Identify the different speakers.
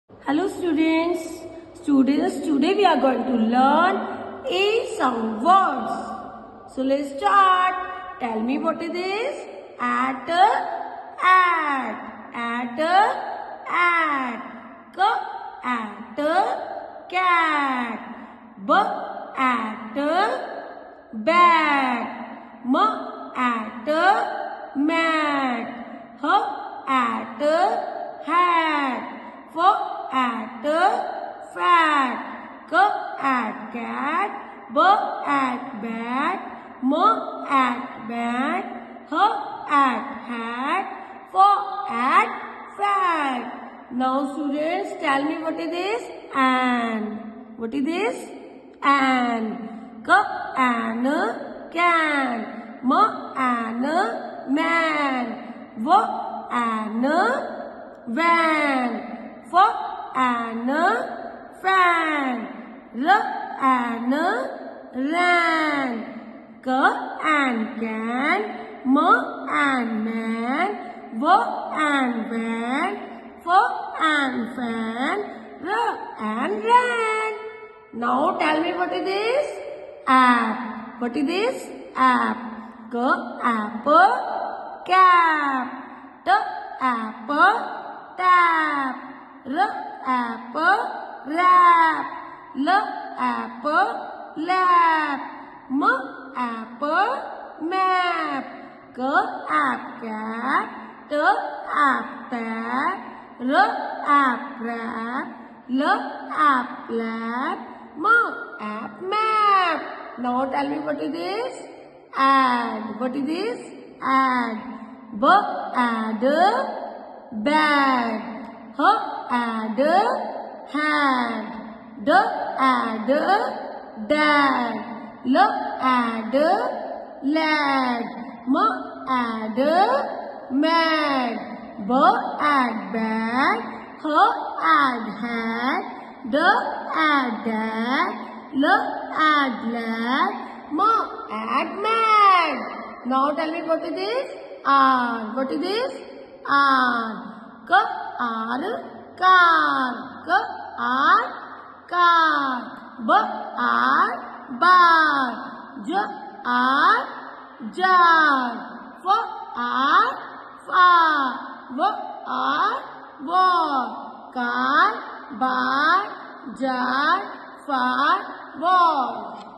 Speaker 1: Hello students. Today we are going to learn A sound words. So let's start. Tell me what it is. At, at, at, at. K, at, cat. B, at, bat. M, at, mat. H, at, hat. F at fat. K at cat. B at bat. M at bat. H at hat. F at fat. Now students, tell me what is this? An. What is this? An. K an can. M an man. V an van. F an fan. R an ran. K an can. M an man. V an van. F an fan. R an ran. Now tell me what is this? App. What is this? App. K apple cap. T apple tap. R apple rap. L apple lap. M apple map. K app cat. T app tap. R app rap. L app lap. M app map. Now tell me what is this? Add. What is this? Add. B add bag. H add hand. D add dad. L add lad. M add mad. B add bag. H add hat. D add dad. L add lad. M add mad. Now tell me what is this? R. What is this? R. K R car. K R car. B R bar. J R jar. F R far. W R war. Car, bar, jar, far, war.